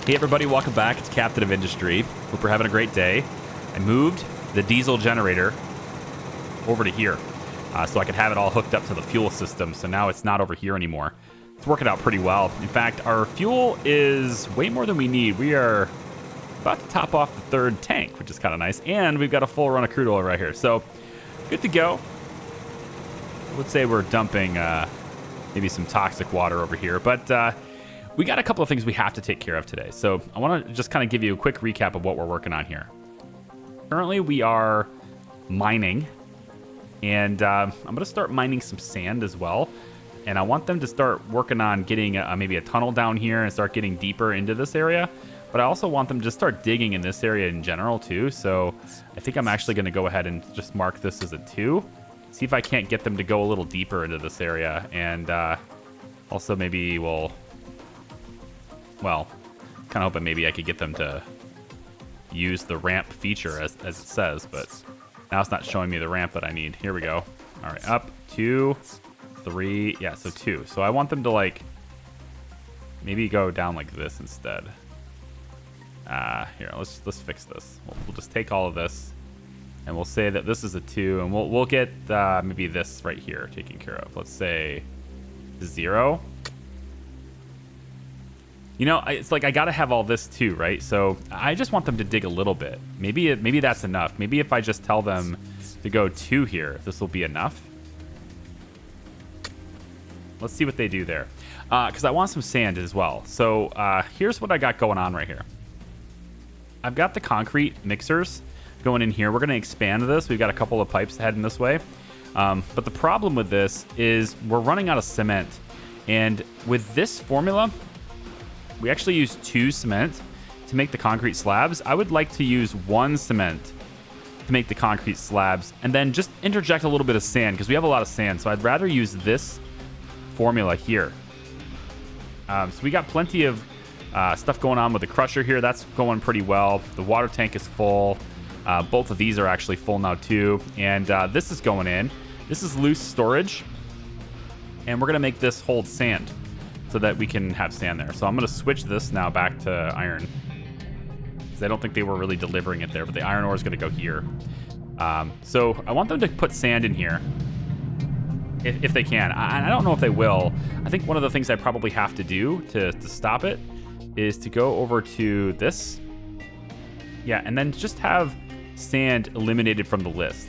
Hey everybody, welcome back. It's Captain of Industry. Hope we're having a great day. I moved the diesel generator over to here so I could have it all hooked up to the fuel system. So now it's not over here anymore. It's working out pretty well. In fact, our fuel is way more than we need. We are about to top off the third tank, which is kind of nice. And we've got a full run of crude oil right here. So good to go. I would say we're dumping maybe some toxic water over here. But we got a couple of things we have to take care of today. So I want to just kind of give you a quick recap of what we're working on here. Currently, we are mining. And I'm going to start mining some sand as well. And I want them to start working on getting maybe a tunnel down here and start getting deeper into this area. But I also want them to start digging in this area in general too. So I think I'm actually going to go ahead and just mark this as a 2. See if I can't get them to go a little deeper into this area. And also maybe we'll... Well, kind of hoping maybe I could get them to use the ramp feature as it says. But now it's not showing me the ramp that I need. Here we go. All right, up, 2, 3. Yeah, so 2. So I want them to like maybe go down like this instead. Here, let's fix this. We'll just take all of this, and we'll say that this is a 2, and we'll get maybe this right here taken care of. Let's say 0. You know, it's like I gotta have all this too, right? So I just want them to dig a little bit. Maybe that's enough. Maybe if I just tell them to go 2 here, this will be enough. Let's see what they do there, because I want some sand as well. So here's what I got going on right here. I've got the concrete mixers going in here. We're going to expand this. We've got a couple of pipes heading this way. But the problem with this is we're running out of cement. And with this formula, we actually use 2 cement to make the concrete slabs. I would like to use 1 cement to make the concrete slabs and then just interject a little bit of sand because we have a lot of sand. So I'd rather use this formula here. So we got plenty of stuff going on with the crusher here. That's going pretty well. The water tank is full. Both of these are actually full now too. And this is going in. This is loose storage. And we're going to make this hold sand so that we can have sand there. So I'm going to switch this now back to iron because I don't think they were really delivering it there, but the iron ore is going to go here. So I want them to put sand in here if they can. I don't know if they will. I think one of the things I probably have to do to stop it is to go over to this. Yeah, and then just have sand eliminated from the list.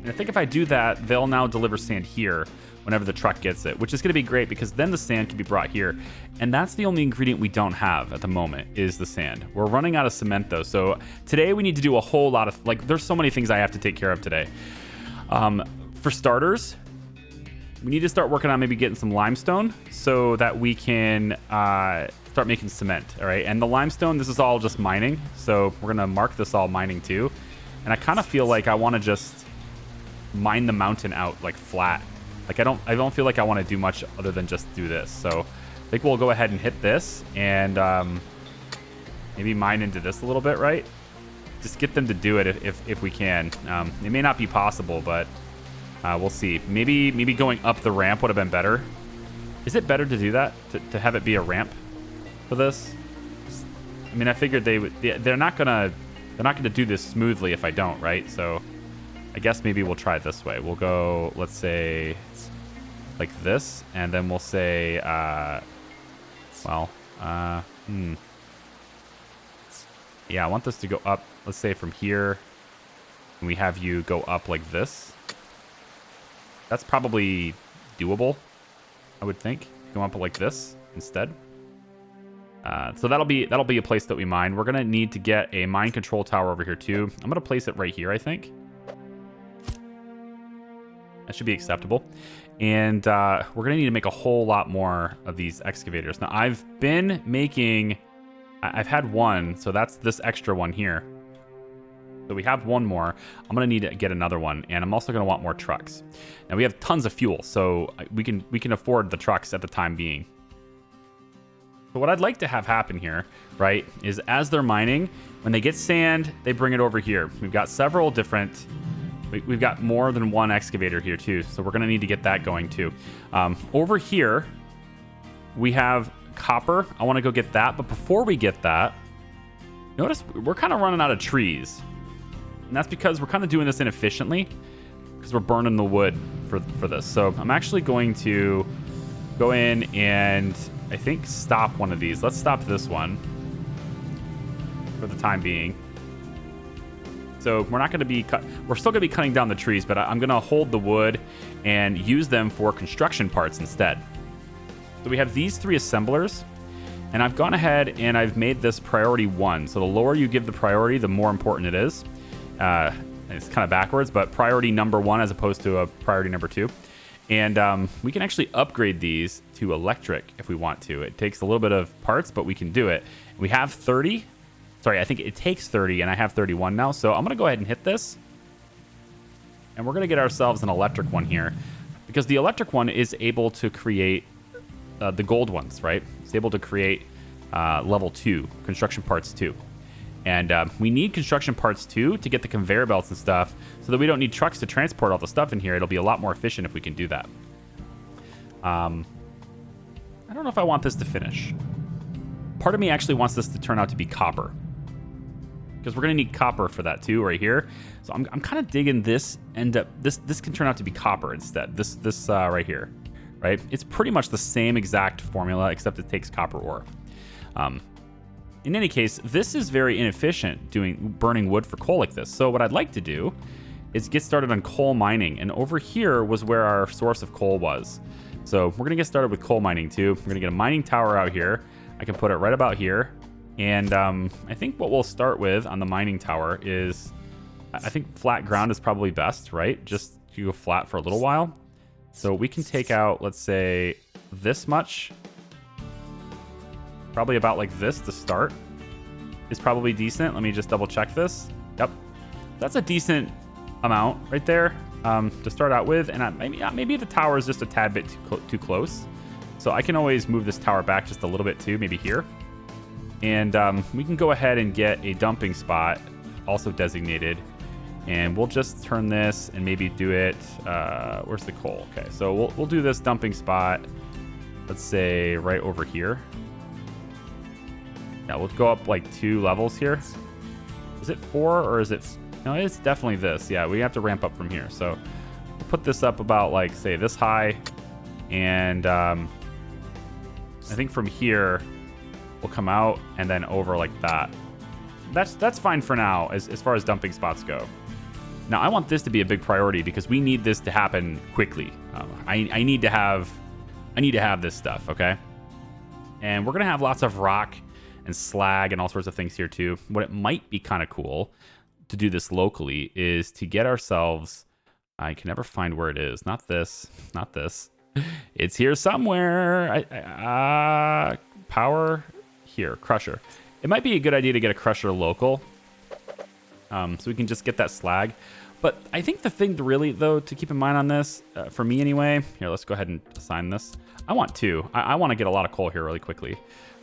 And I think if I do that, they'll now deliver sand here whenever the truck gets it, which is going to be great because then the sand can be brought here. And that's the only ingredient we don't have at the moment is the sand. We're running out of cement though. So today we need to do a whole lot of, like, there's so many things I have to take care of today. For starters, we need to start working on maybe getting some limestone so that we can start making cement. All right. And the limestone, this is all just mining. So we're going to mark this all mining too. And I kind of feel like I want to just mine the mountain out like flat. Like I don't feel like I want to do much other than just do this. So I think we'll go ahead and hit this and maybe mine into this a little bit, right? Just get them to do it if we can. It may not be possible, but we'll see. Maybe going up the ramp would have been better. Is it better to do that? To have it be a ramp for this? I mean, I figured they're not gonna do this smoothly if I don't, right? So I guess maybe we'll try it this way. We'll go, let's say, like this, and then we'll say, yeah, I want this to go up, let's say from here, and we have you go up like this. That's probably doable, I would think. Go up like this instead. So that'll be a place that we mine. We're gonna need to get a mine control tower over here too. I'm gonna place it right here, I think. That should be acceptable. And we're going to need to make a whole lot more of these excavators. Now, I've had 1, so that's this extra one here. So we have 1 more. I'm going to need to get another one, and I'm also going to want more trucks. Now, we have tons of fuel, so we can afford the trucks at the time being. So what I'd like to have happen here, right, is as they're mining, when they get sand, they bring it over here. We've got several different... We've got more than 1 excavator here too, so we're going to need to get that going too. Over here, we have copper. I want to go get that. But before we get that, notice we're kind of running out of trees. And that's because we're kind of doing this inefficiently because we're burning the wood for this. So I'm actually going to go in and I think stop one of these. Let's stop this one for the time being. So we're not going to be we're still going to be cutting down the trees, but I'm going to hold the wood and use them for construction parts instead. So we have these 3 assemblers, and I've gone ahead and I've made this priority 1. So the lower you give the priority, the more important it is. It's kind of backwards, but priority number 1 as opposed to a priority number 2. And we can actually upgrade these to electric if we want to. It takes a little bit of parts, but we can do it. We have 30. Sorry, I think it takes 30, and I have 31 now. So I'm going to go ahead and hit this. And we're going to get ourselves an electric one here. Because the electric one is able to create the gold ones, right? It's able to create level 2, construction parts 2. And we need construction parts 2 to get the conveyor belts and stuff so that we don't need trucks to transport all the stuff in here. It'll be a lot more efficient if we can do that. I don't know if I want this to finish. Part of me actually wants this to turn out to be copper, because we're going to need copper for that too right here. So I'm kind of digging this end up. This can turn out to be copper instead. This right here, right? It's pretty much the same exact formula, except it takes copper ore. In any case, this is very inefficient burning wood for coal like this. So what I'd like to do is get started on coal mining. And over here was where our source of coal was. So we're going to get started with coal mining too. We're going to get a mining tower out here. I can put it right about here. And I think what we'll start with on the mining tower is, I think flat ground is probably best, right? Just to go flat for a little while. So we can take out, let's say, this much. Probably about like this to start is probably decent. Let me just double check this. Yep. That's a decent amount right there to start out with. And maybe the tower is just a tad bit too close. So I can always move this tower back just a little bit too, maybe here. And we can go ahead and get a dumping spot also designated. And we'll just turn this and maybe do it. Where's the coal? Okay, so we'll do this dumping spot, let's say right over here. Yeah, we'll go up like 2 levels here. Is it 4 or is it... No, it's definitely this. Yeah, we have to ramp up from here. So we'll put this up about like, say, this high. And I think from here, we'll come out and then over like that. That's fine for now as far as dumping spots go. Now, I want this to be a big priority because we need this to happen quickly. I need to have this stuff, okay? And we're going to have lots of rock and slag and all sorts of things here too. What it might be kind of cool to do this locally is to get ourselves... I can never find where it is. Not this. Not this. It's here somewhere. Power here. Crusher. It might be a good idea to get a crusher local. So we can just get that slag. But I think the thing to really, though, to keep in mind on this, for me anyway, here, let's go ahead and assign this. I want 2. I want to get a lot of coal here really quickly.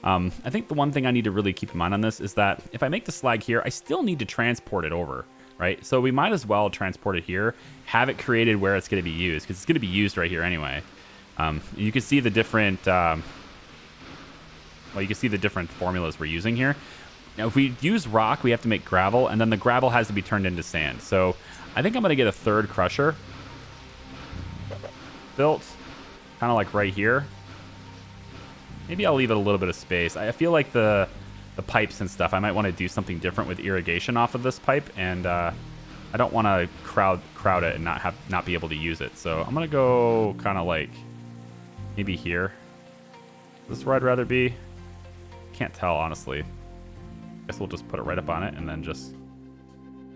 I think the one thing I need to really keep in mind on this is that if I make the slag here, I still need to transport it over, right? So we might as well transport it here, have it created where it's going to be used, because it's going to be used right here anyway. You can see the different, you can see the different formulas we're using here. Now, if we use rock, we have to make gravel, and then the gravel has to be turned into sand. So I think I'm going to get a 3rd crusher built, kind of like right here. Maybe I'll leave it a little bit of space. I feel like the pipes and stuff, I might want to do something different with irrigation off of this pipe, and I don't want to crowd it and not be able to use it. So I'm going to go kind of like maybe here. Is this where I'd rather be? Can't tell, honestly. Guess we'll just put it right up on it and then just...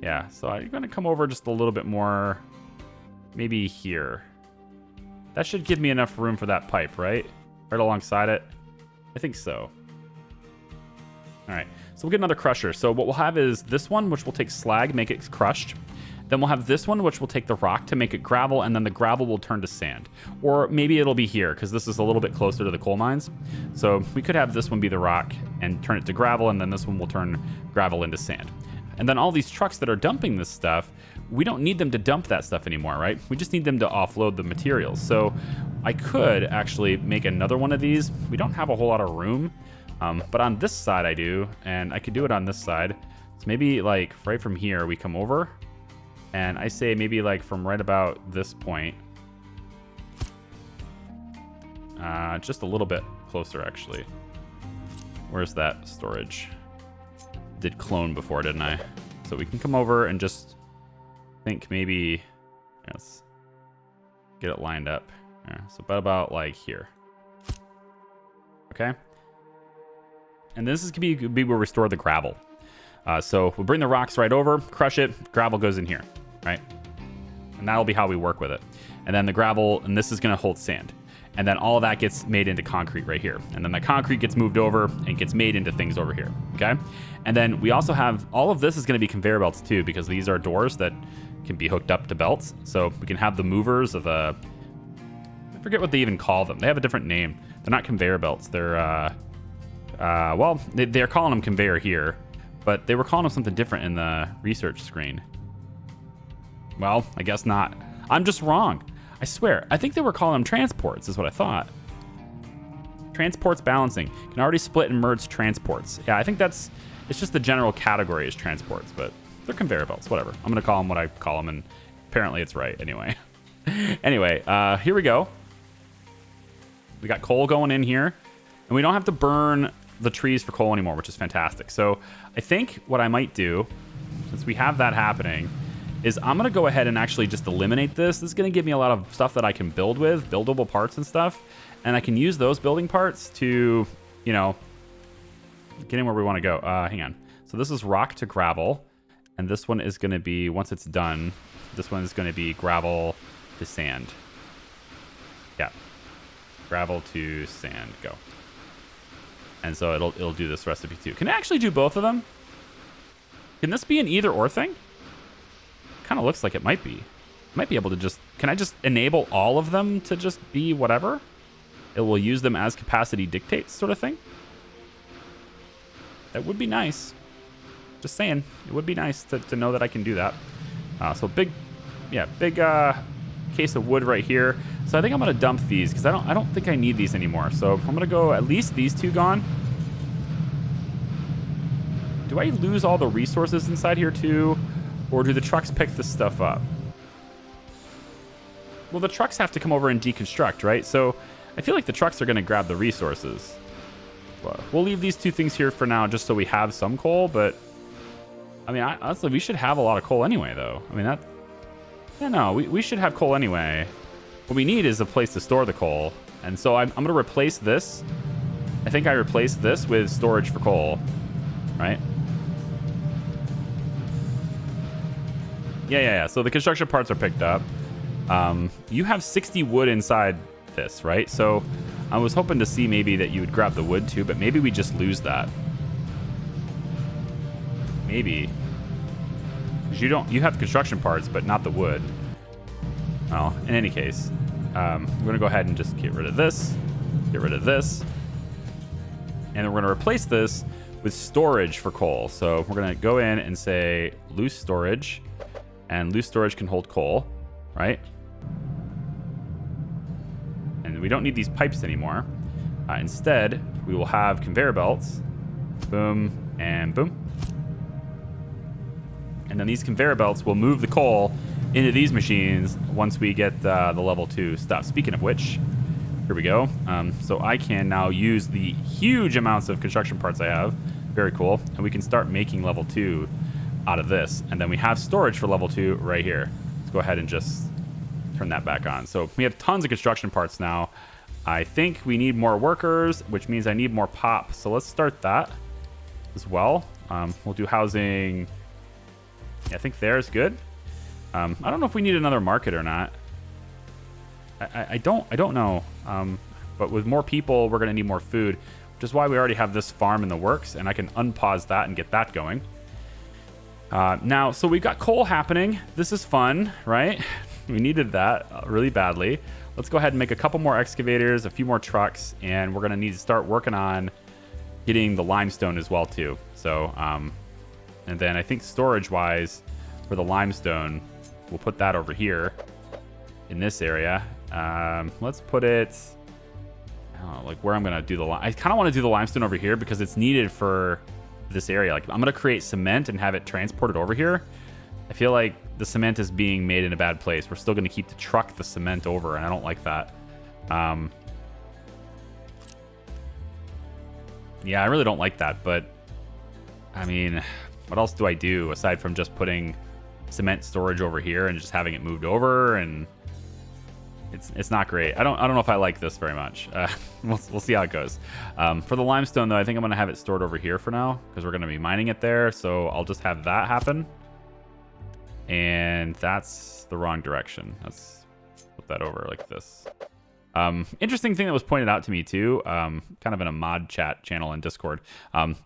Yeah, so I'm going to come over just a little bit more, maybe here. That should give me enough room for that pipe, right? Right alongside it. I think so. All right, so we'll get another crusher. So what we'll have is this one, which will take slag, make it crushed. Then we'll have this one, which will take the rock to make it gravel, and then the gravel will turn to sand. Or maybe it'll be here, because this is a little bit closer to the coal mines. So we could have this one be the rock and turn it to gravel, and then this one will turn gravel into sand. And then all these trucks that are dumping this stuff, we don't need them to dump that stuff anymore, right? We just need them to offload the materials. So I could actually make another one of these. We don't have a whole lot of room, but on this side I do, and I could do it on this side. So maybe like right from here we come over, and I say maybe like from right about this point, just a little bit closer actually. Where's that storage? Did clone before, didn't I? So we can come over and just think maybe, let's get it lined up. Yeah, so about like here. Okay. And this is gonna be where we store the gravel. So we'll bring the rocks right over, crush it, gravel goes in here, right? And that'll be how we work with it. And then the gravel, and this is gonna hold sand. And then all of that gets made into concrete right here. And then the concrete gets moved over and gets made into things over here, okay? And then we also have, all of this is gonna be conveyor belts too, because these are doors that can be hooked up to belts. So we can have the movers of the, I forget what they even call them. They have a different name. They're not conveyor belts. They're, well, they're calling them conveyor here, but they were calling them something different in the research screen. Well, I guess not. I'm just wrong. I swear, I think they were calling them transports, is what I thought. Transports balancing. Can already split and merge transports. Yeah, I think it's just the general category is transports, but they're conveyor belts, whatever. I'm gonna call them what I call them, and apparently it's right anyway. Anyway, here we go. We got coal going in here, and we don't have to burn the trees for coal anymore, which is fantastic. So I think what I might do, since we have that happening, is I'm going to go ahead and actually just eliminate this. This is going to give me a lot of stuff that I can build with, buildable parts and stuff. And I can use those building parts to, you know, get in where we want to go. Hang on. So this is rock to gravel. And this one is going to be, once it's done, this one is going to be gravel to sand. Yeah. Gravel to sand. Go. And so it'll do this recipe too. Can it actually do both of them? Can this be an either or thing? Kind of looks like it might be. Might be able to just, can I just enable all of them to just be whatever? It will use them as capacity dictates sort of thing. That would be nice. Just saying, it would be nice to know that I can do that. So big case of wood right here. So I think I'm gonna dump these because I don't think I need these anymore. So I'm gonna go at least these two gone. Do I lose all the resources inside here too? Or do the trucks pick this stuff up? Well, the trucks have to come over and deconstruct, right? So I feel like the trucks are going to grab the resources. Well, we'll leave these two things here for now just so we have some coal, but I mean, honestly, we should have a lot of coal anyway, though. I mean, we should have coal anyway. What we need is a place to store the coal. And so I'm going to replace this. I think I replaced this with storage for coal, right? Yeah. So the construction parts are picked up. You have 60 wood inside this, right? So I was hoping to see maybe that you would grab the wood too, but maybe we just lose that. Maybe. Because you have construction parts, but not the wood. Well, in any case, we're going to go ahead and just get rid of this, and then we're going to replace this with storage for coal. So we're going to go in and say loose storage. And loose storage can hold coal, right? And we don't need these pipes anymore. Instead, we will have conveyor belts. Boom and boom. And then these conveyor belts will move the coal into these machines once we get the level 2 stuff. Speaking of which, here we go. So I can now use the huge amounts of construction parts I have. Very cool. And we can start making level 2 out of this, and then we have storage for level 2 right here. Let's go ahead and just turn that back on. So we have tons of construction parts now. I think we need more workers, which means I need more pop. So let's start that as well. We'll do housing. Yeah, I think there's good. I don't know if we need another market or not. I don't know. But with more people, we're gonna need more food, which is why we already have this farm in the works, and I can unpause that and get that going. Now, so we've got coal happening. This is fun, right? We needed that really badly. Let's go ahead and make a couple more excavators, a few more trucks, and we're going to need to start working on getting the limestone as well, too. So, and then I think storage-wise for the limestone, we'll put that over here in this area. Let's put it, I don't know, like where I'm going to do the lime. I kind of want to do the limestone over here because it's needed for this area. Like I'm going to create cement and have it transported over here. I feel like the cement is being made in a bad place. We're still going to keep the truck the cement over, and I don't like that. Yeah, I really don't like that, but I mean, what else do I do aside from just putting cement storage over here and just having it moved over? And it's not great. I don't know if I like this very much. We'll see how it goes. For the limestone though, I think I'm gonna have it stored over here for now because we're gonna be mining it there. So I'll just have that happen. And that's the wrong direction. Let's flip that over like this. Interesting thing that was pointed out to me too, kind of in a mod chat channel in Discord.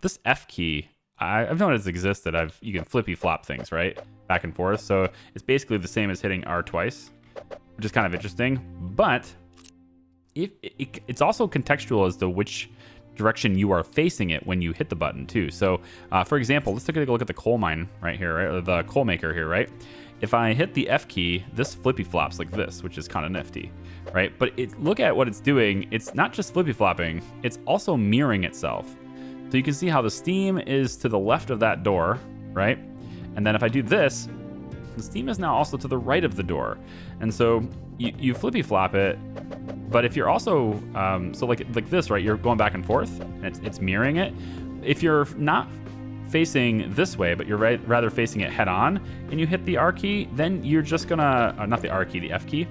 This F key, I've noticed existed. You can flippy flop things, right? Back and forth. So it's basically the same as hitting R twice, which is kind of interesting. But it's also contextual as to which direction you are facing it when you hit the button too. So for example, let's take a look at the coal mine right here, right? Or the coal maker here, right? If I hit the F key, this flippy flops like this, which is kind of nifty, right? But look at what it's doing. It's not just flippy flopping, it's also mirroring itself. So you can see how the steam is to the left of that door, right? And then if I do this, the steam is now also to the right of the door. And so you flippy flop it, but if you're also, so like this, right? You're going back and forth and it's mirroring it. If you're not facing this way, but you're rather facing it head on, and you hit the R key, then you're just gonna, not the R key, the F key,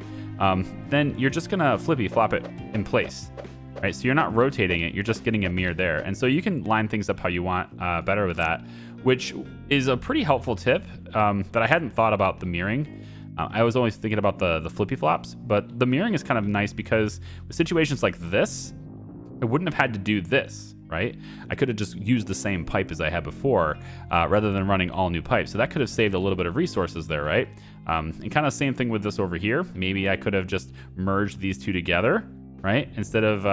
then you're just gonna flippy flop it in place, right? So you're not rotating it, you're just getting a mirror there. And so you can line things up how you want better with that, which is a pretty helpful tip that I hadn't thought about the mirroring. I was always thinking about the flippy flops, but the mirroring is kind of nice because with situations like this, I wouldn't have had to do this, right? I could have just used the same pipe as I had before rather than running all new pipes. So that could have saved a little bit of resources there, right? And kind of same thing with this over here. Maybe I could have just merged these two together, right? Instead of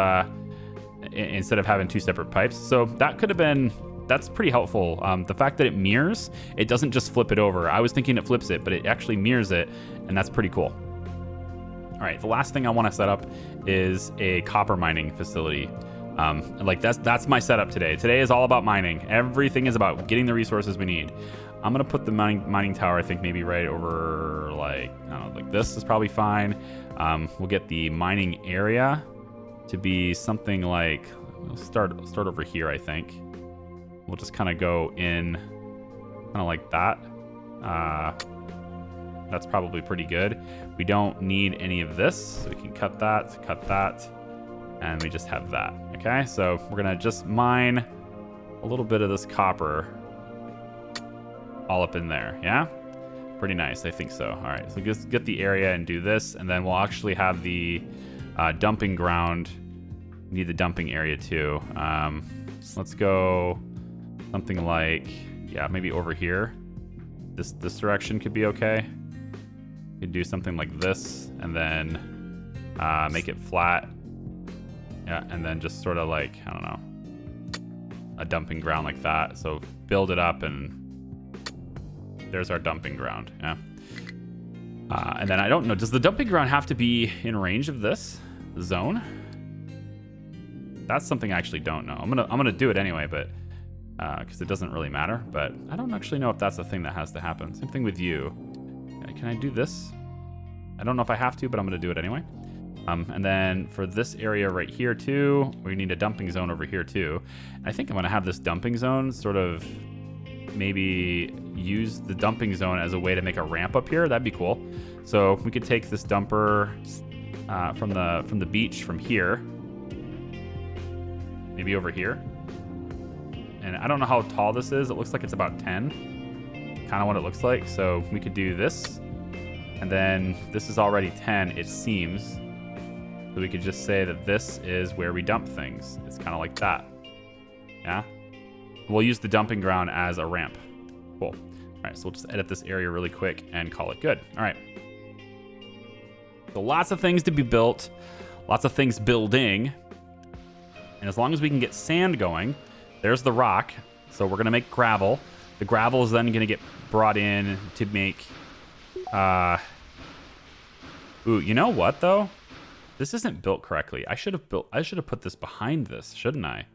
having two separate pipes. So that could have been, that's pretty helpful. The fact that it mirrors, it doesn't just flip it over. I was thinking it flips it, but it actually mirrors it, and that's pretty cool. All right, the last thing I want to set up is a copper mining facility. Like that's my setup today. Today is all about mining. Everything is about getting the resources we need. I'm gonna put the mining tower, I think maybe right over like, I don't know, like this is probably fine. We'll get the mining area to be something like, we'll start over here, I think. We'll just kind of go in kind of like that. That's probably pretty good. We don't need any of this, so we can cut that, and we just have that. Okay, so we're gonna just mine a little bit of this copper all up in there. Yeah, pretty nice. I think so. All right, so just get the area and do this, and then we'll actually have the dumping ground. We need the dumping area too. Let's go something like, yeah, maybe over here. This direction could be okay. Could do something like this, and then make it flat. Yeah, and then just sort of like, I don't know, a dumping ground like that. So build it up, and there's our dumping ground. Yeah. And then I don't know, does the dumping ground have to be in range of this zone? That's something I actually don't know. I'm gonna do it anyway, but because it doesn't really matter. But I don't actually know if that's a thing that has to happen. Same thing with you. Can I do this? I don't know if I have to, but I'm gonna do it anyway. And then for this area right here too, we need a dumping zone over here too. I think I'm gonna have this dumping zone sort of maybe use the dumping zone as a way to make a ramp up here. That'd be cool. So we could take this dumper from the beach from here, maybe over here. And I don't know how tall this is. It looks like it's about 10, kind of what it looks like. So we could do this, and then this is already 10, it seems. So we could just say that this is where we dump things. It's kind of like that. Yeah. We'll use the dumping ground as a ramp. Cool. All right, so we'll just edit this area really quick and call it good. All right. So lots of things to be built, lots of things building. And as long as we can get sand going, there's the rock. So we're gonna make gravel. The gravel is then gonna get brought in to make, ooh, you know what though? This isn't built correctly. I should have put this behind this, shouldn't I?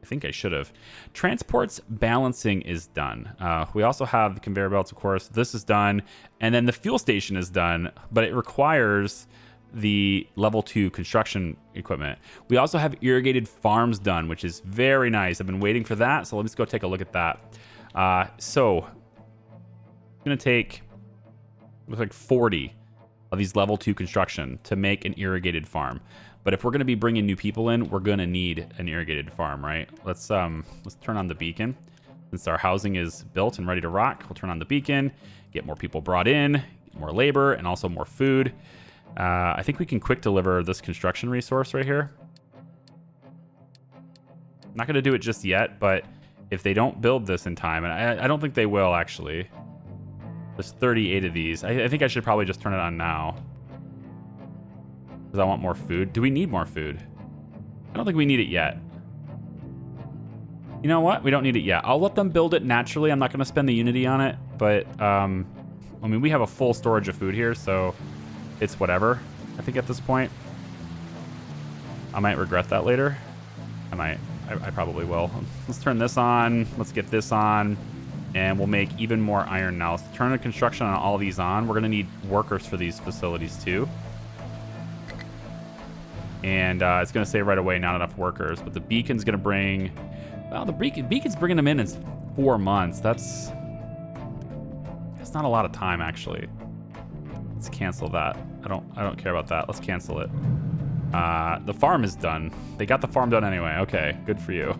I think I should have. Transports balancing is done. We also have the conveyor belts, of course. This is done. And then the fuel station is done, but it requires the level 2 construction equipment. We also have irrigated farms done, which is very nice. I've been waiting for that, so let's go take a look at that. So I'm gonna take, looks like 40 of these level 2 construction to make an irrigated farm. But if we're gonna be bringing new people in, we're gonna need an irrigated farm, right? Let's turn on the beacon. Since our housing is built and ready to rock, we'll turn on the beacon, get more people brought in, get more labor, and also more food. I think we can quick deliver this construction resource right here. I'm not going to do it just yet, but if they don't build this in time, and I don't think they will actually. There's 38 of these. I think I should probably just turn it on now. Because I want more food. Do we need more food? I don't think we need it yet. You know what? We don't need it yet. I'll let them build it naturally. I'm not going to spend the Unity on it, but I mean, we have a full storage of food here, so it's whatever, I think, at this point. I might regret that later. I probably will. Let's turn this on. Let's get this on. And we'll make even more iron now. Let's turn the construction on all these on. We're going to need workers for these facilities, too. And it's going to say right away, not enough workers. But the beacon's going to bring... Well, the beacon's bringing them in 4 months. That's not a lot of time, actually. Let's cancel that. I don't care about that. Let's cancel it. The farm is done. They got the farm done anyway. Okay, good for you.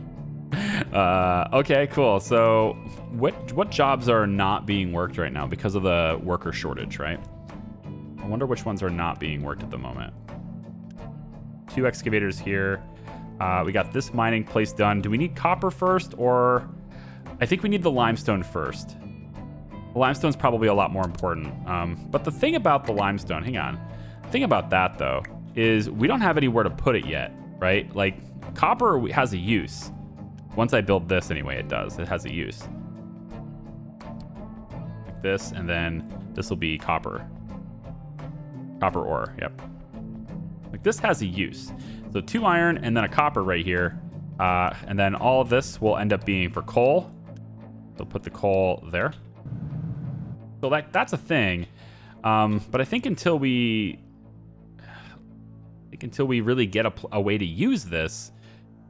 Okay, cool. So what jobs are not being worked right now because of the worker shortage, right? I wonder which ones are not being worked at the moment. 2 excavators here. We got this mining place done. Do we need copper first, or I think we need the limestone first. The limestone's probably a lot more important. But the thing about the limestone, hang on. The thing about that, though, is we don't have anywhere to put it yet, right? Like, copper has a use. Once I build this, anyway, it does. It has a use. Like this, and then this will be copper. Copper ore, yep. Like, this has a use. So 2 iron and then a copper right here. And then all of this will end up being for coal. So put the coal there. So that's a thing. But I think until we really get a way to use this,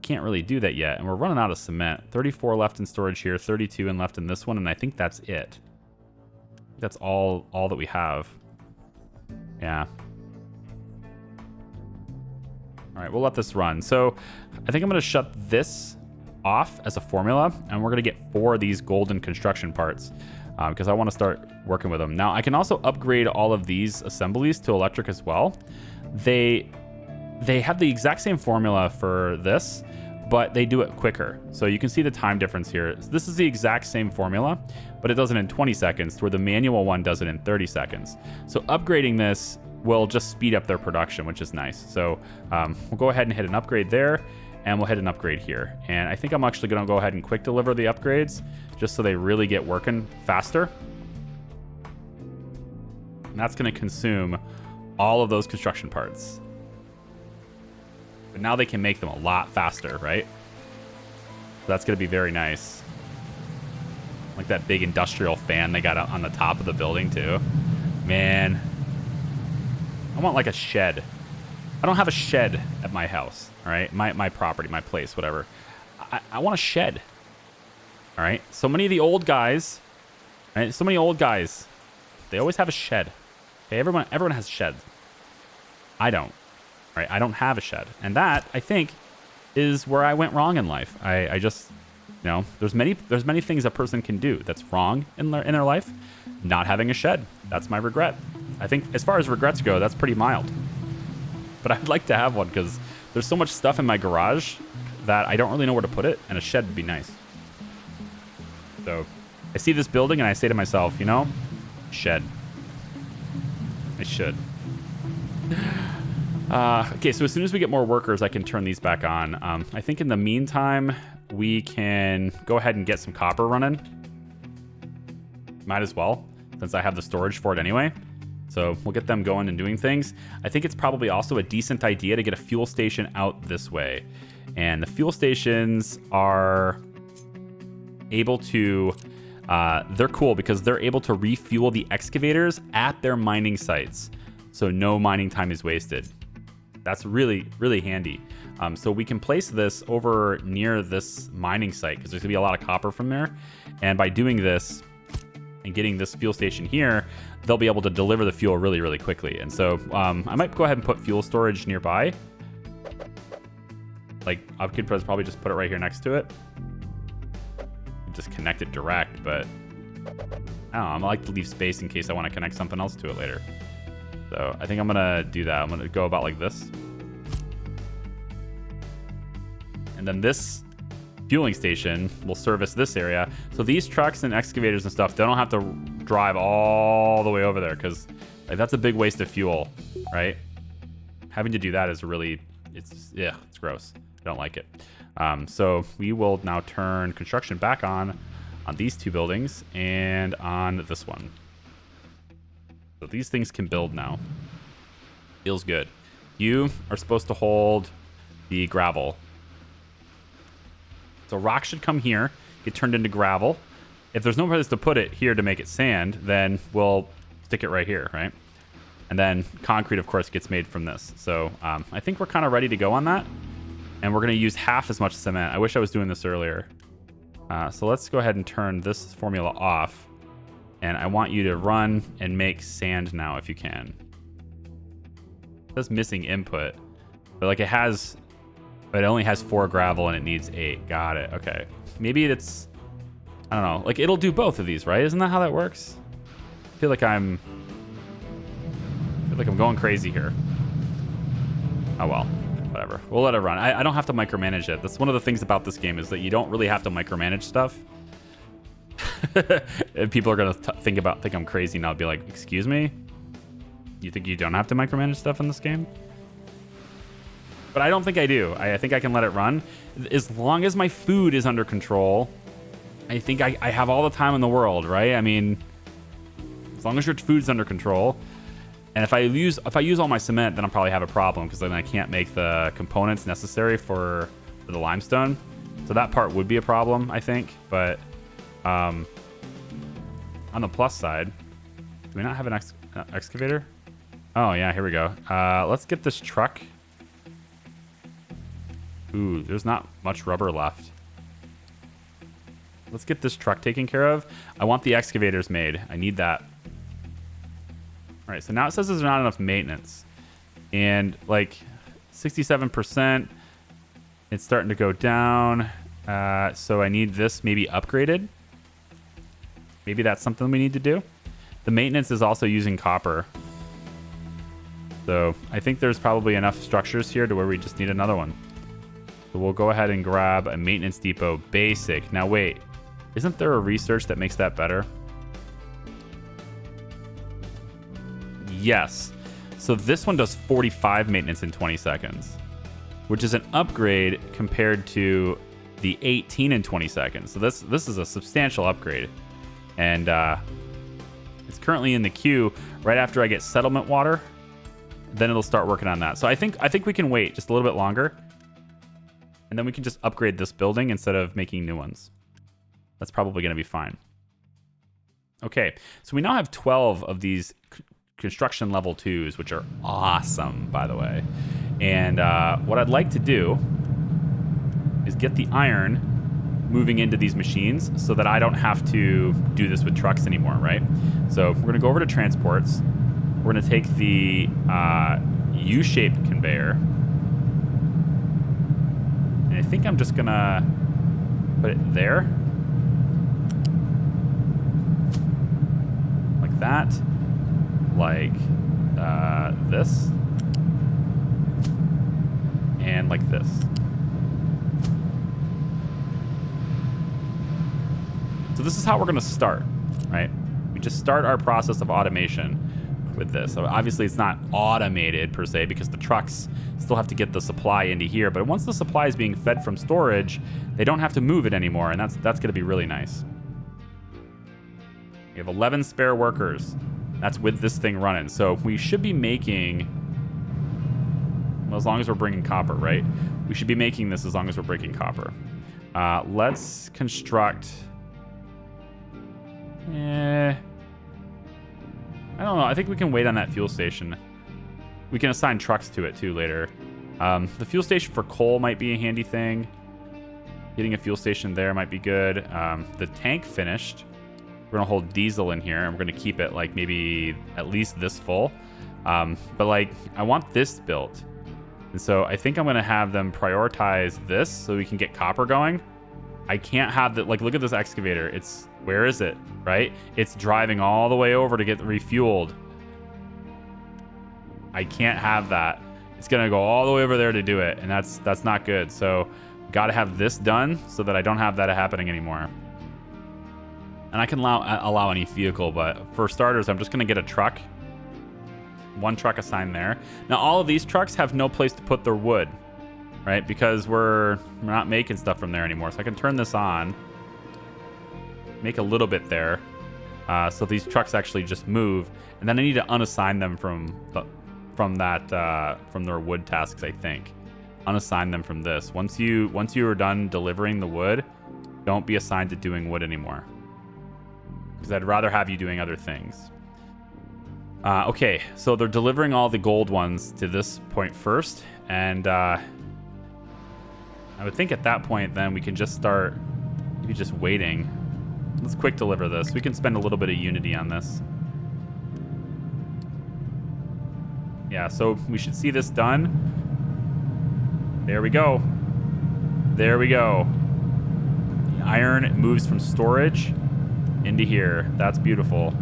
can't really do that yet. And we're running out of cement. 34 left in storage here, 32 and left in this one, and I think that's it. That's all that we have. Yeah. All right, we'll let this run. So I think I'm going to shut this off as a formula, and we're going to get 4 of these golden construction parts because I want to start working with them. Now, I can also upgrade all of these assemblies to electric as well. They have the exact same formula for this, but they do it quicker. So you can see the time difference here. This is the exact same formula, but it does it in 20 seconds, where the manual one does it in 30 seconds. So upgrading this will just speed up their production, which is nice. So we'll go ahead and hit an upgrade there, and we'll hit an upgrade here. And I think I'm actually going to go ahead and quick deliver the upgrades just so they really get working faster. And that's going to consume all of those construction parts. But now they can make them a lot faster, right? So that's going to be very nice. Like that big industrial fan they got on the top of the building too. Man, I want like a shed. I don't have a shed at my house, all right? My property, my place, whatever. I want a shed, all right? So many of the old guys, right? So many old guys, they always have a shed. Okay, everyone has sheds. I don't, right? I don't have a shed. And that, I think, is where I went wrong in life. I just, you know, there's many things a person can do that's wrong in their life. Not having a shed, that's my regret. I think as far as regrets go, that's pretty mild. But I'd like to have one because there's so much stuff in my garage that I don't really know where to put it, and a shed would be nice. So I see this building and I say to myself, you know, shed. I should. Okay, so as soon as we get more workers, I can turn these back on. I think in the meantime, we can go ahead and get some copper running. Might as well, since I have the storage for it anyway. So we'll get them going and doing things. I think it's probably also a decent idea to get a fuel station out this way. And the fuel stations are able to, they're cool because they're able to refuel the excavators at their mining sites. So no mining time is wasted. That's really, really handy. So we can place this over near this mining site because there's gonna be a lot of copper from there. And by doing this and getting this fuel station here, they'll be able to deliver the fuel really, really quickly. And so I might go ahead and put fuel storage nearby. Like I could probably just put it right here next to it. Just connect it direct, but I don't know. I like to leave space in case I want to connect something else to it later. So I think I'm gonna do that. I'm gonna go about like this. And then this fueling station will service this area. So these trucks and excavators and stuff, they don't have to drive all the way over there because like, that's a big waste of fuel, right? Having to do that is really, it's gross. I don't like it. So we will now turn construction back on these two buildings and on this one. So these things can build now. Feels good. You are supposed to hold the gravel. So rock should come here, get turned into gravel. If there's no place to put it here to make it sand, then we'll stick it right here, right? And then concrete, of course, gets made from this. So I think we're kind of ready to go on that. And we're going to use half as much cement. I wish I was doing this earlier. So let's go ahead and turn this formula off. And I want you to run and make sand now if you can. It says missing input. But like it only has 4 gravel and it needs 8. Got it. Okay. Maybe it's, I don't know. Like it'll do both of these, right? Isn't that how that works? I feel like I'm going crazy here. Oh well, whatever. We'll let it run. I don't have to micromanage it. That's one of the things about this game is that you don't really have to micromanage stuff. And people are gonna think I'm crazy now. I'll be like, excuse me? You think you don't have to micromanage stuff in this game? But I don't think I do. I think I can let it run. As long as my food is under control, I think I have all the time in the world, right? I mean, as long as your food's under control. And if I use all my cement, then I'll probably have a problem because then I can't make the components necessary for the limestone. So that part would be a problem, I think. But on the plus side, do we not have an excavator? Oh yeah, here we go. Let's get this truck. Ooh, there's not much rubber left. Let's get this truck taken care of. I want the excavators made. I need that. All right, so now it says there's not enough maintenance. And like 67%, it's starting to go down. So I need this maybe upgraded. Maybe that's something we need to do. The maintenance is also using copper. So I think there's probably enough structures here to where we just need another one. So we'll go ahead and grab a maintenance depot basic. Now wait, isn't there a research that makes that better? Yes. So this one does 45 maintenance in 20 seconds, which is an upgrade compared to the 18 in 20 seconds. So this is a substantial upgrade. And it's currently in the queue right after I get settlement water. Then it'll start working on that. So I think we can wait just a little bit longer. And then we can just upgrade this building instead of making new ones. That's probably going to be fine. Okay, so we now have 12 of these construction level 2s, which are awesome, by the way. And what I'd like to do is get the iron moving into these machines so that I don't have to do this with trucks anymore, right? So we're going to go over to transports. We're going to take the U-shaped conveyor. And I think I'm just going to put it there. Like that. Like this. And like this. So this is how we're going to start, right? We just start our process of automation with this. So obviously it's not automated per se because the trucks still have to get the supply into here. But once the supply is being fed from storage, they don't have to move it anymore. And that's going to be really nice. We have 11 spare workers. That's with this thing running. So we should be making, well, as long as we're bringing copper, right? We should be making this as long as we're breaking copper. Let's construct. I don't know. I think we can wait on that fuel station. We can assign trucks to it too later. The fuel station for coal might be a handy thing. Getting a fuel station there might be good. The tank finished. We're gonna hold diesel in here, and we're gonna keep it like maybe at least this full. But like, I want this built, and so I think I'm gonna have them prioritize this so we can get copper going. I can't have that. Like, look at this excavator. It's, where is it? Right? It's driving all the way over to get refueled. I can't have that. It's gonna go all the way over there to do it, and that's not good. So, got to have this done so that I don't have that happening anymore. And I can allow any vehicle, but for starters, I'm just gonna get a truck. One truck assigned there. Now, all of these trucks have no place to put their wood, right? Because we're not making stuff from there anymore. So I can turn this on, make a little bit there, so these trucks actually just move, and then I need to unassign them from their wood tasks. I think unassign them from this. Once you are done delivering the wood, don't be assigned to doing wood anymore, because I'd rather have you doing other things. Okay, so they're delivering all the gold ones to this point first, and I would think at that point then we can just start maybe just waiting. Let's quick deliver this. We can spend a little bit of unity on this. Yeah, so we should see this done. There we go. There we go. The iron moves from storage into here. That's beautiful.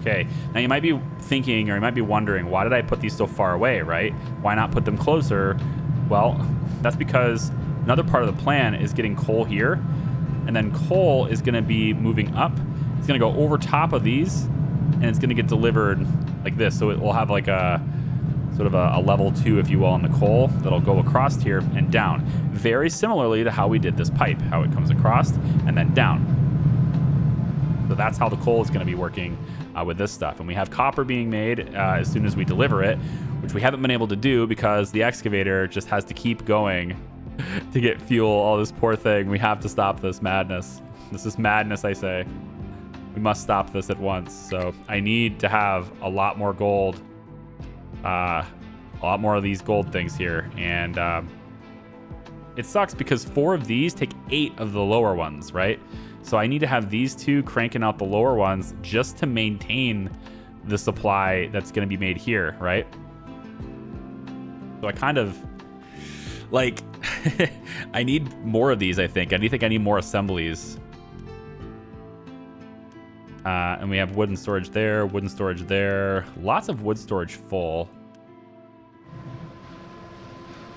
Okay, now you might be thinking, or you might be wondering, why did I put these so far away, right? Why not put them closer? Well, that's because another part of the plan is getting coal here, and then coal is going to be moving up. It's going to go over top of these, and it's going to get delivered like this. So it will have like a sort of a level 2, if you will, on the coal that'll go across here and down. Very similarly to how we did this pipe, how it comes across and then down. So that's how the coal is going to be working with this stuff. And we have copper being made as soon as we deliver it, which we haven't been able to do because the excavator just has to keep going to get fuel. All this poor thing. We have to stop this madness. This is madness, I say. We must stop this at once. So I need to have a lot more gold, a lot more of these gold things here. And it sucks because 4 of these take 8 of the lower ones, right? So I need to have these 2 cranking out the lower ones just to maintain the supply that's going to be made here, right? So I kind of like I need more of these. I think I need more assemblies. And we have wooden storage there, wooden storage there. Lots of wood storage full.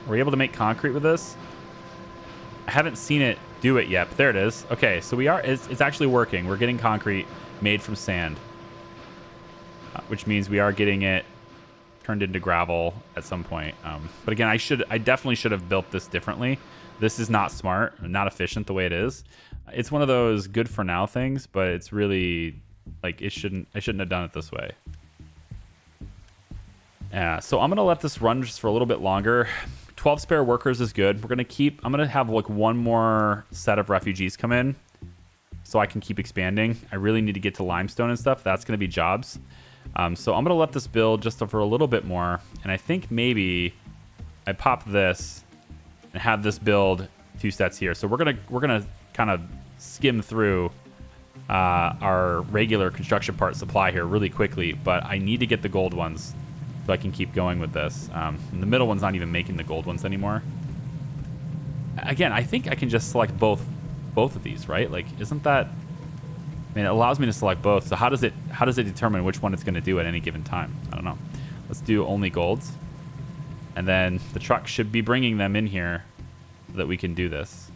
Are we able to make concrete with this? I haven't seen it do it yet, but there it is. Okay, so we are, it's actually working. We're getting concrete made from sand, which means we are getting it turned into gravel at some point. But again, I definitely should have built this differently. This is not smart, not efficient the way it is. It's one of those good for now things, but it's really like I shouldn't have done it this way. Yeah, so I'm gonna let this run just for a little bit longer. 12 spare workers is good. I'm gonna have like one more set of refugees come in so I can keep expanding. I really need to get to limestone and stuff. That's gonna be jobs. So I'm gonna let this build just for a little bit more, and I think maybe I pop this and have this build 2 sets here. So we're gonna kind of skim through our regular construction part supply here really quickly, but I need to get the gold ones so I can keep going with this. And the middle one's not even making the gold ones anymore. Again, I think I can just select both of these, right? Like, isn't that? I mean, it allows me to select both. So how does it determine which one it's going to do at any given time? I don't know. Let's do only golds, and then the truck should be bringing them in here so that we can do this.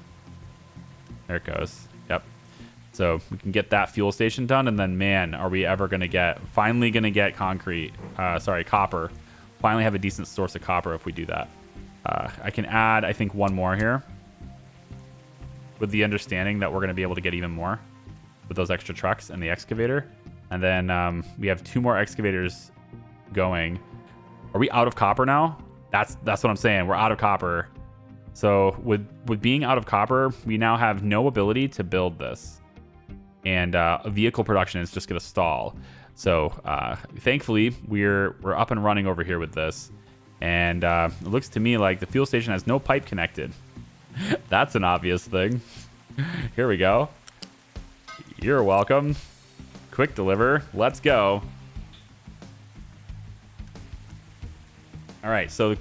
There it goes. Yep. So we can get that fuel station done, and then, man, are we ever finally gonna get copper. Finally have a decent source of copper if we do that. I can add, I think, one more here with the understanding that we're gonna be able to get even more with those extra trucks and the excavator. And then we have 2 more excavators going. Are we out of copper now? That's what I'm saying. We're out of copper. So with being out of copper, we now have no ability to build this. And vehicle production is just going to stall. So thankfully, we're up and running over here with this. And it looks to me like the fuel station has no pipe connected. That's an obvious thing. Here we go. You're welcome. Quick deliver. Let's go. All right, so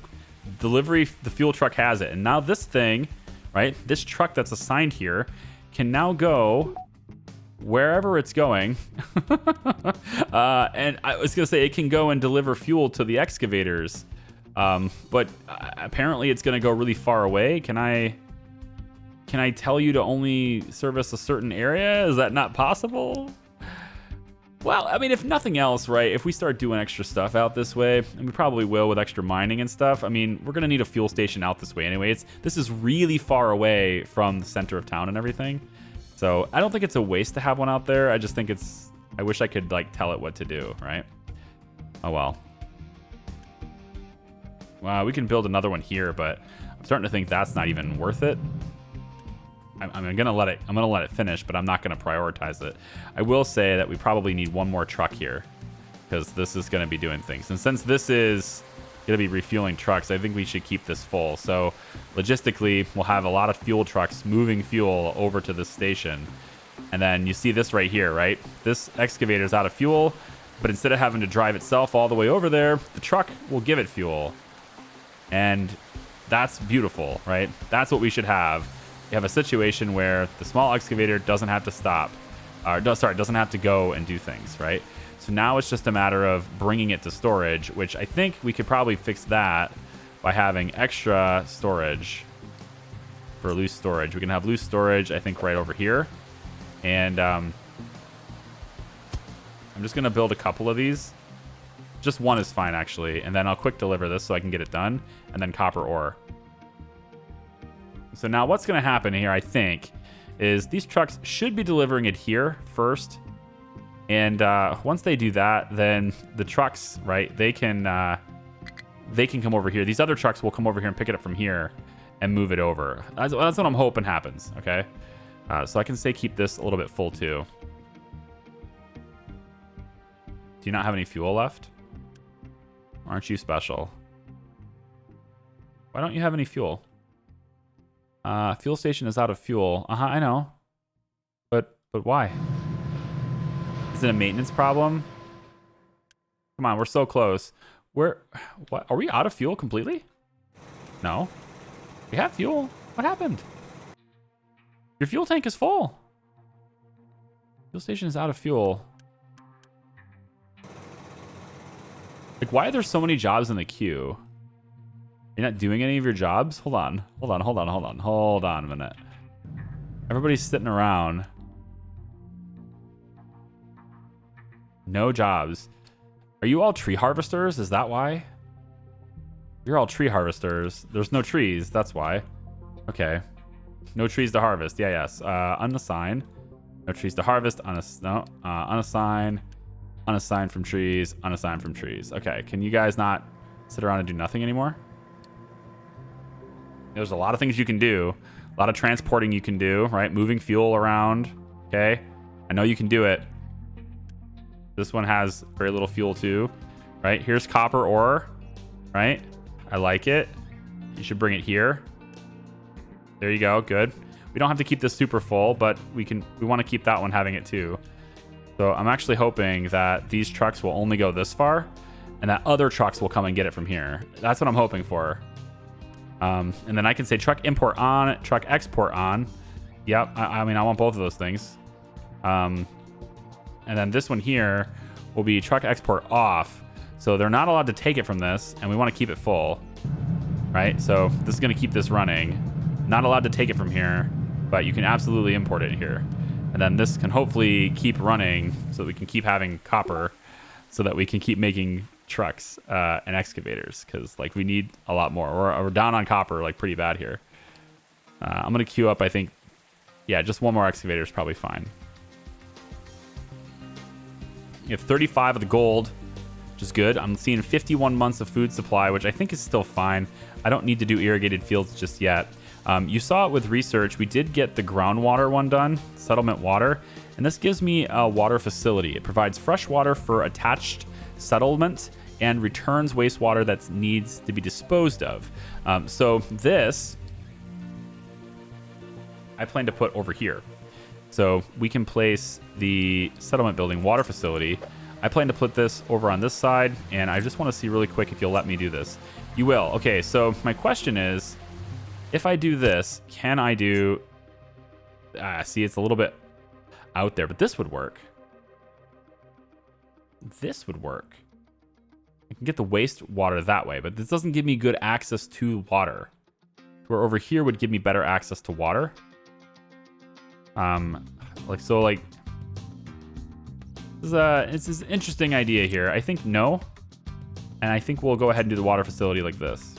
delivery, the fuel truck has it. And now this thing, right, this truck that's assigned here can now go wherever it's going. And I was going to say it can go and deliver fuel to the excavators. But apparently it's going to go really far away. Can I tell you to only service a certain area? Is that not possible? Well, I mean, if nothing else, right, if we start doing extra stuff out this way, and we probably will with extra mining and stuff, I mean, we're going to need a fuel station out this way anyway. This is really far away from the center of town and everything. So I don't think it's a waste to have one out there. I just think I wish I could, like, tell it what to do, right? Oh, well. Wow, we can build another one here, but I'm starting to think that's not even worth it. I'm gonna let it finish, but I'm not gonna prioritize it. I will say that we probably need one more truck here because this is gonna be doing things. And since this is gonna be refueling trucks, I think we should keep this full. So logistically, we'll have a lot of fuel trucks moving fuel over to this station. And then you see this right here, right? This excavator is out of fuel, but instead of having to drive itself all the way over there, the truck will give it fuel. And that's beautiful, right? That's what we should have. You have a situation where the small excavator doesn't have to stop, doesn't have to go and do things, right? So now it's just a matter of bringing it to storage, which I think we could probably fix that by having extra storage for loose storage. We can have loose storage, I think, right over here. And I'm just going to build a couple of these. Just one is fine, actually. And then I'll quick deliver this so I can get it done. And then copper ore. So now what's going to happen here, I think, is these trucks should be delivering it here first. And once they do that, then the trucks, right, they can come over here. These other trucks will come over here and pick it up from here and move it over. That's what I'm hoping happens, okay? So I can say keep this a little bit full, too. Do you not have any fuel left? Aren't you special? Why don't you have any fuel? Fuel station is out of fuel. I know. But why? Is it a maintenance problem? Come on, we're so close. What? Are we out of fuel completely? No. We have fuel. What happened? Your fuel tank is full. Fuel station is out of fuel. Like, why are there so many jobs in the queue? You're not doing any of your jobs? Hold on a minute. Everybody's sitting around. No jobs. Are you all tree harvesters? Is that why? You're all tree harvesters. There's no trees. That's why. Okay. No trees to harvest. Yeah, yes. Unassigned. No trees to harvest. Unassigned. Unassigned from trees. Unassigned from trees. Okay. Can you guys not sit around and do nothing anymore? There's a lot of things you can do. A lot of transporting you can do, right? Moving fuel around. Okay. I know you can do it. This one has very little fuel too, right? Here's copper ore, right? I like it. You should bring it here. There you go. Good. We don't have to keep this super full, but we want to keep that one having it too. So I'm actually hoping that these trucks will only go this far and that other trucks will come and get it from here. That's what I'm hoping for. And then I can say truck import on, truck export on. Yep. I mean, I want both of those things. And then this one here will be truck export off. So they're not allowed to take it from this, and we want to keep it full, right? So this is going to keep this running. Not allowed to take it from here, but you can absolutely import it here. And then this can hopefully keep running so that we can keep having copper so that we can keep making trucks and excavators, because like we need a lot more. We're down on copper like pretty bad here. I'm going to queue up, I think, yeah, just one more excavator is probably fine. You have 35 of the gold, which is good. I'm seeing 51 months of food supply, which I think is still fine. I don't need to do irrigated fields just yet. You saw it with research. We did get the groundwater one done, settlement water, and this gives me a water facility. It provides fresh water for attached settlement and returns wastewater that needs to be disposed of. So this, I plan to put over here. So we can place the settlement building water facility. I plan to put this over on this side, and I just want to see really quick if you'll let me do this. You will. Okay, so my question is, if I do this, can I do... see, it's a little bit out there, but this would work. This would work. I can get the wastewater that way, but this doesn't give me good access to water. Where over here would give me better access to water. This is an interesting idea here. I think no. And I think we'll go ahead and do the water facility like this.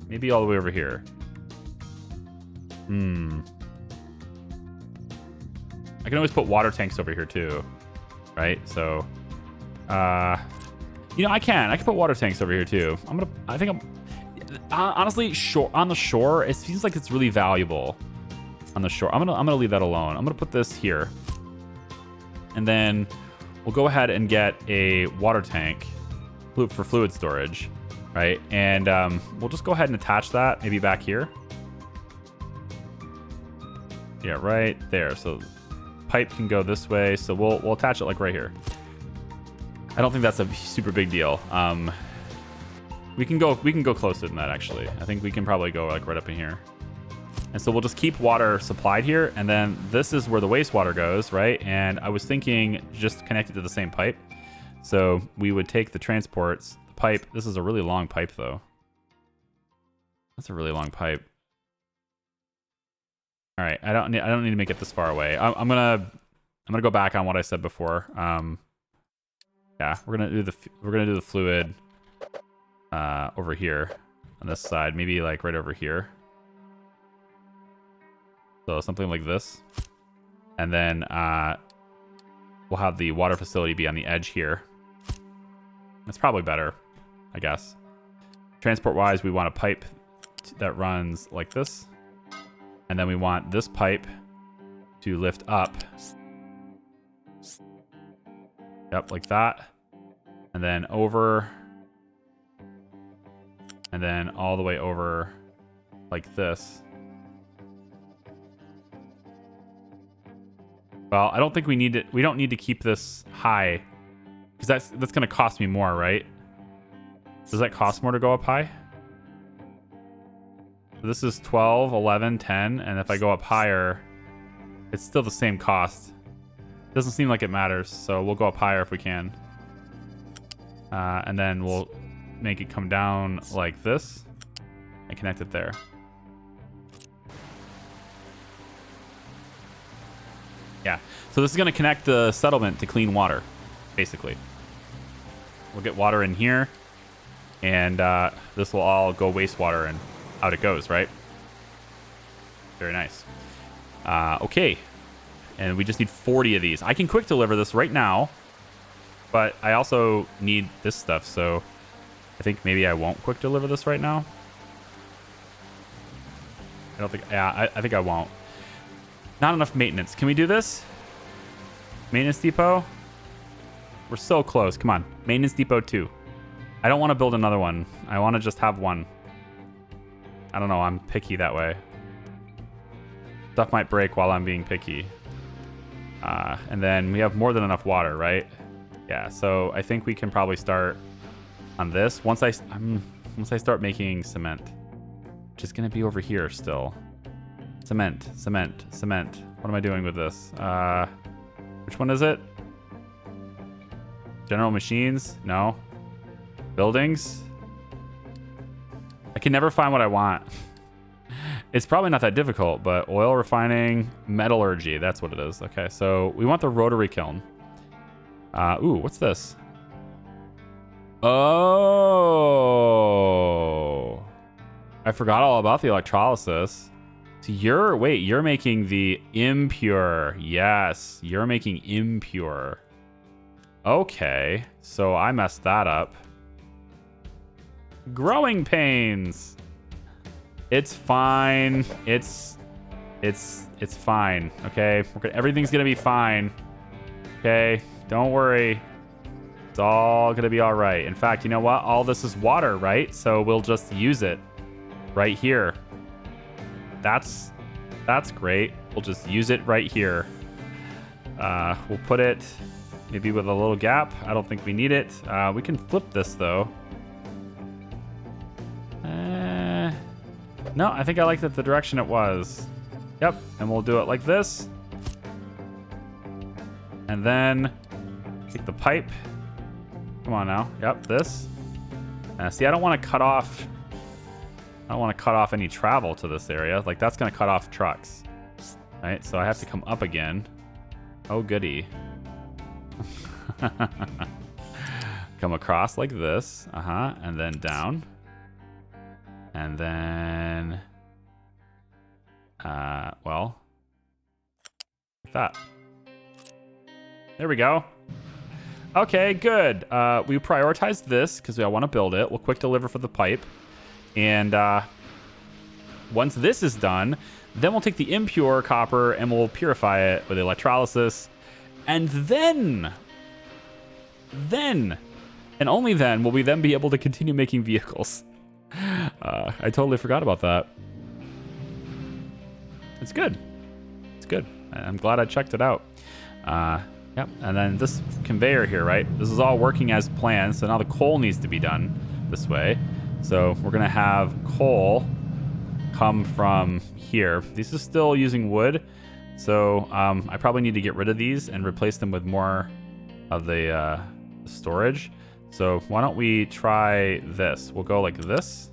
Maybe all the way over here. I can always put water tanks over here too. Right? So, you know, I can put water tanks over here too. Honestly, on the shore, it seems like it's really valuable on the shore. I'm gonna leave that alone. I'm gonna put this here, and then we'll go ahead and get a water tank for fluid storage, right? And we'll just go ahead and attach that maybe back here. Yeah, right there. So pipe can go this way. So we'll attach it like right here. I don't think that's a super big deal. We can go closer than that, actually. I think we can probably go like right up in here. And so we'll just keep water supplied here, and then this is where the wastewater goes, right? And I was thinking just connect it to the same pipe. So we would take the transports, the pipe. This is a really long pipe, though. That's a really long pipe. All right, I don't need to make it this far away. I'm gonna go back on what I said before. Yeah, we're gonna do the fluid over here on this side, maybe like right over here. So something like this, and then we'll have the water facility be on the edge here. That's probably better, I guess. Transport wise, we want a pipe that runs like this, and then we want this pipe to lift up. Yep, like that, and then over, and then all the way over like this. Well, I don't think we need it. We don't need to keep this high, because that's going to cost me more, right? Does that cost more to go up high? So this is 12, 11, 10, and if I go up higher, it's still the same cost. Doesn't seem like it matters, so we'll go up higher if we can. And then we'll make it come down like this and connect it there. Yeah, so this is going to connect the settlement to clean water, basically. We'll get water in here, and this will all go wastewater, and out it goes, right? Very nice. Okay, and we just need 40 of these. I can quick deliver this right now, but I also need this stuff, so I think maybe I won't quick deliver this right now. I don't think, yeah, I think I won't. Not enough maintenance. Can we do this? Maintenance depot? We're so close. Come on. Maintenance depot 2. I don't want to build another one. I want to just have one. I don't know. I'm picky that way. Stuff might break while I'm being picky. And then we have more than enough water, right? Yeah, so I think we can probably start on this. Once I start making cement, which is going to be over here still. Cement. What am I doing with this? Which one is it? General machines? No. Buildings? I can never find what I want. It's probably not that difficult, but oil refining, metallurgy, that's what it is. Okay, so we want the rotary kiln. Ooh, what's this? Oh. I forgot all about the electrolysis. So you're making the impure. Yes, you're making impure. Okay, so I messed that up. Growing pains. It's fine. It's fine. Okay, everything's gonna be fine. Okay, don't worry. It's all gonna be all right. In fact, you know what? All this is water, right? So we'll just use it right here. That's great. We'll just use it right here. We'll put it maybe with a little gap. I don't think we need it. We can flip this though. No, I think I liked it the direction it was. Yep, and we'll do it like this. And then take the pipe. Come on now. Yep, this. See, I don't want to cut off. I don't want to cut off any travel to this area. Like, that's going to cut off trucks. Right? So I have to come up again. Oh, goody. Come across like this. And then down. And then... well... like that. There we go. Okay, good. We prioritized this because I want to build it. We'll quick deliver for the pipe. And once this is done, then we'll take the impure copper and we'll purify it with electrolysis. And then, and only then, will we then be able to continue making vehicles. I totally forgot about that. It's good. It's good. I'm glad I checked it out. Yep. And then this conveyor here, right? This is all working as planned. So now the coal needs to be done this way. So we're going to have coal come from here. This is still using wood. So I probably need to get rid of these and replace them with more of the storage. So why don't we try this? We'll go like this,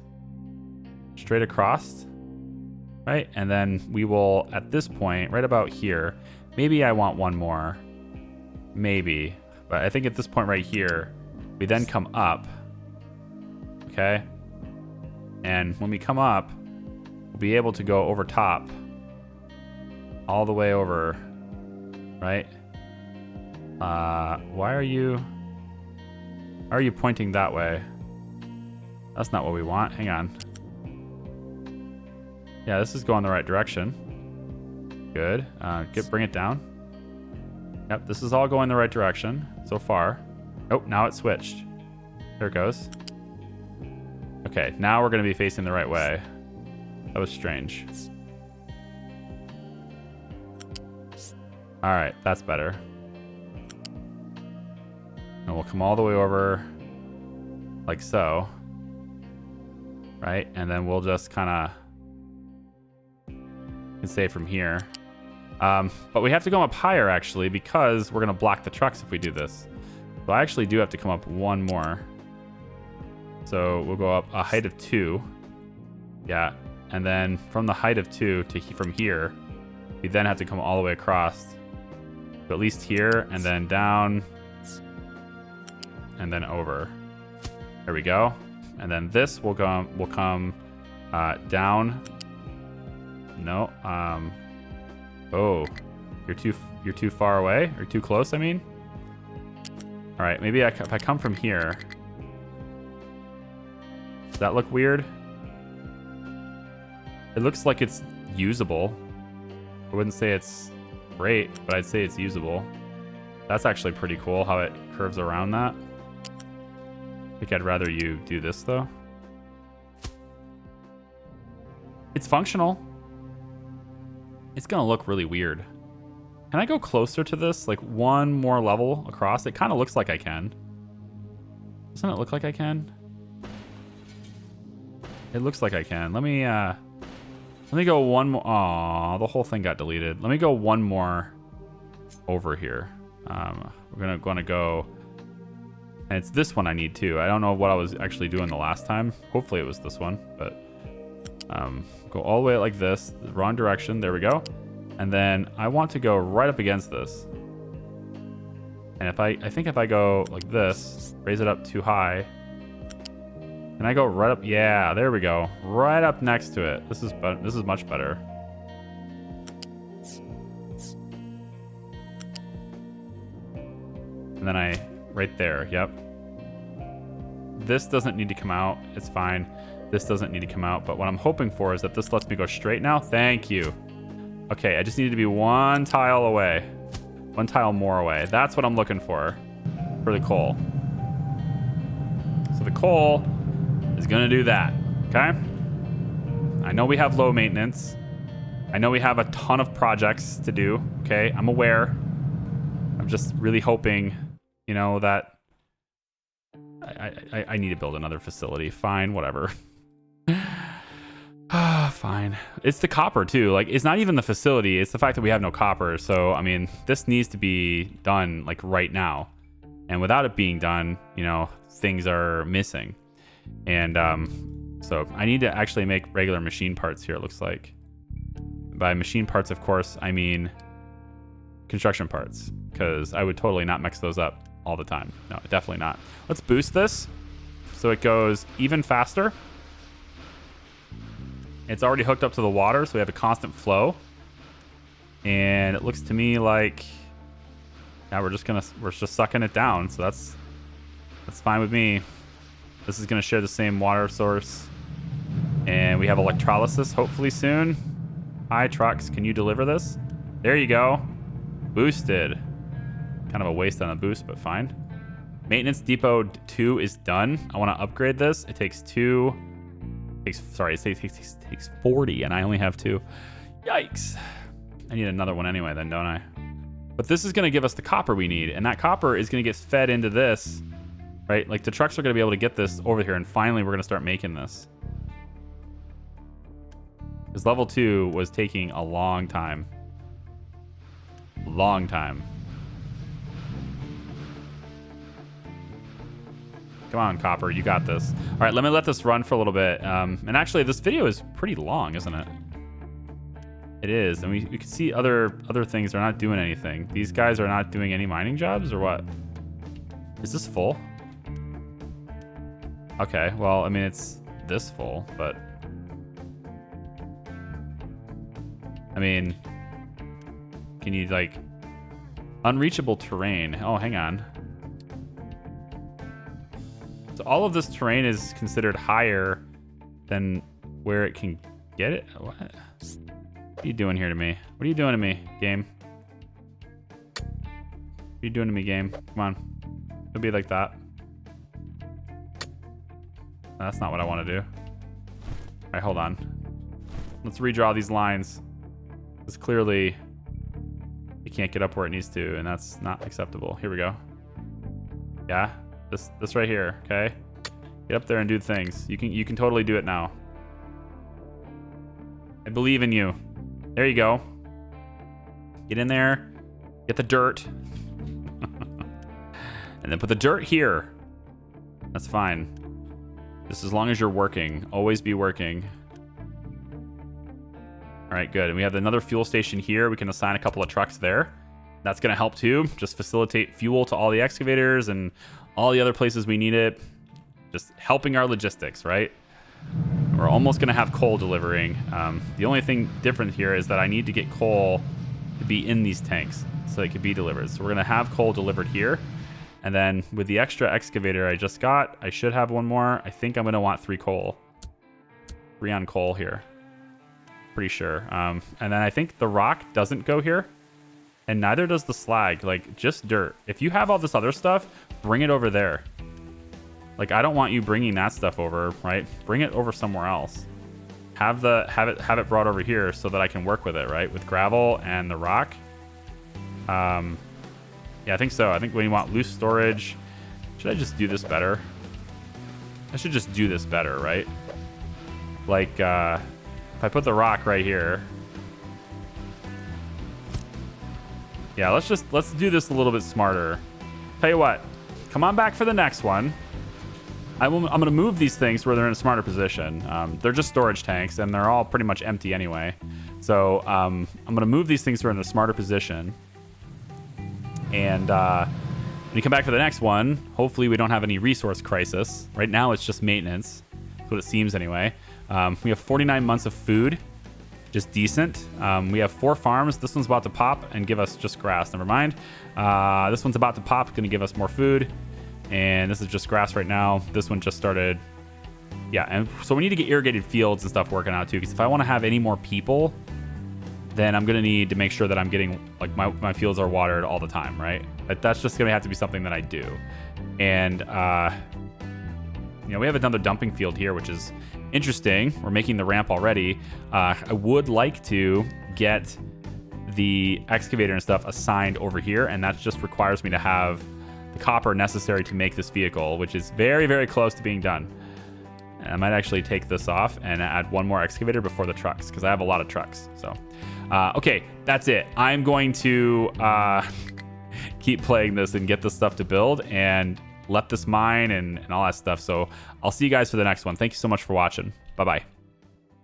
straight across, right? And then we will, at this point, right about here, maybe I want one more, maybe. But I think at this point right here, we then come up, okay? And when we come up, we'll be able to go over top, all the way over, right? Why are you pointing that way? That's not what we want. Hang on. Yeah, this is going the right direction. Good. Bring it down. Yep, this is all going the right direction so far. Oh, now it switched. There it goes. Okay, now we're going to be facing the right way. That was strange. All right, that's better. And we'll come all the way over like so. Right? And then we'll just kind of say from here. But we have to go up higher, actually, because we're going to block the trucks if we do this. So I actually do have to come up one more. So we'll go up a height of 2. Yeah. And then from the height of 2 to from here, we then have to come all the way across. So at least here, and then down, and then over. There we go. And then this will come down. No. Oh, you're too far away, or too close, I mean. All right, maybe if I come from here, does that look weird? It looks like it's usable. I wouldn't say it's great, but I'd say it's usable. That's actually pretty cool how it curves around that. I think I'd rather you do this though. It's functional. It's gonna look really weird. Can I go closer to this? Like one more level across? It kind of looks like I can. Doesn't it look like I can? It looks like I can. Let me go one more. Aw, the whole thing got deleted. Let me go one more over here. We're gonna go, and it's this one I need too. I don't know what I was actually doing the last time. Hopefully it was this one, but go all the way like this, the wrong direction. There we go. And then I want to go right up against this. And if I think if I go like this, raise it up too high, and I go right up. Yeah, there we go. Right up next to it. This is much better. And then right there, yep. This doesn't need to come out. It's fine. This doesn't need to come out. But what I'm hoping for is that this lets me go straight now. Thank you. Okay, I just needed to be one tile away. One tile more away. That's what I'm looking for the coal. So the coal is going to do that, okay? I know we have low maintenance. I know we have a ton of projects to do, okay? I'm aware. I'm just really hoping, you know, that I need to build another facility. Fine, whatever. Fine. It's the copper too. Like, it's not even the facility. It's the fact that we have no copper. So, I mean, this needs to be done like right now. And without it being done, you know, things are missing. And so I need to actually make regular machine parts here, it looks like. By machine parts, of course, I mean construction parts, because I would totally not mix those up all the time. No, definitely not. Let's boost this so it goes even faster. It's already hooked up to the water, so we have a constant flow. And it looks to me like now we're just sucking it down. So that's fine with me. This is gonna share the same water source. And we have electrolysis hopefully soon. Hi trucks, can you deliver this? There you go. Boosted. Kind of a waste on a boost, but fine. Maintenance depot 2 is done. I want to upgrade this. It takes 40 and I only have 2. Yikes. I need another one anyway then, don't I? But this is going to give us the copper we need, and that copper is going to get fed into this, right? Like the trucks are going to be able to get this over here, and finally we're going to start making this. Because level 2 was taking a long time. Long time. Come on, copper, you got this. All right, let me let this run for a little bit. And actually, this video is pretty long, isn't it? It is, and we can see other things are not doing anything. These guys are not doing any mining jobs, or what? Is this full? Okay, well, I mean, it's this full, but... I mean... Can you, like... Unreachable terrain. Oh, hang on. So all of this terrain is considered higher than where it can get it? What? What are you doing here to me? What are you doing to me, game? What are you doing to me, game? Come on. Don't be like that. That's not what I want to do. All right, hold on. Let's redraw these lines. Because clearly it can't get up where it needs to, and that's not acceptable. Here we go. Yeah, this right here, okay? Get up there and do things. You can totally do it now. I believe in you. There you go. Get in there. Get the dirt. And then put the dirt here. That's fine. Just as long as you're working. Always be working. All right, good. And we have another fuel station here. We can assign a couple of trucks there. That's going to help too. Just facilitate fuel to all the excavators and all the other places we need it. Just helping our logistics, right? We're almost going to have coal delivering. The only thing different here is that I need to get coal to be in these tanks so it can be delivered. So we're going to have coal delivered here. And then with the extra excavator I just got, I should have one more. I think I'm going to want 3 coal. 3 on coal here. Pretty sure. And then I think the rock doesn't go here. And neither does the slag. Like, just dirt. If you have all this other stuff, bring it over there. Like, I don't want you bringing that stuff over, right? Bring it over somewhere else. Have it brought over here so that I can work with it, right? With gravel and the rock. Yeah, I think so. I think when you want loose storage, should I just do this better? I should just do this better, right? Like, if I put the rock right here. Yeah, let's do this a little bit smarter. Tell you what, come on back for the next one. I'm going to move these things where they're in a smarter position. They're just storage tanks, and they're all pretty much empty anyway. So I'm going to move these things where they're in a smarter position. And when you come back for the next one, hopefully we don't have any resource crisis. Right now it's just maintenance. That's what it seems anyway. We have 49 months of food. just decent. We have 4 farms. This one's about to pop and give us just grass. Never mind. This one's about to pop, going to give us more food. And this is just grass right now. This one just started. Yeah, and so we need to get irrigated fields and stuff working out too, because if I want to have any more people, then I'm going to need to make sure that I'm getting, like, my fields are watered all the time, right? That's just going to have to be something that I do. And, you know, we have another dumping field here, which is interesting. We're making the ramp already. I would like to get the excavator and stuff assigned over here, and that just requires me to have the copper necessary to make this vehicle, which is very, very close to being done. And I might actually take this off and add 1 more excavator before the trucks, because I have a lot of trucks. So, okay, that's it. I'm going to keep playing this and get this stuff to build and let this mine and all that stuff. So I'll see you guys for the next one. Thank you so much for watching. Bye-bye.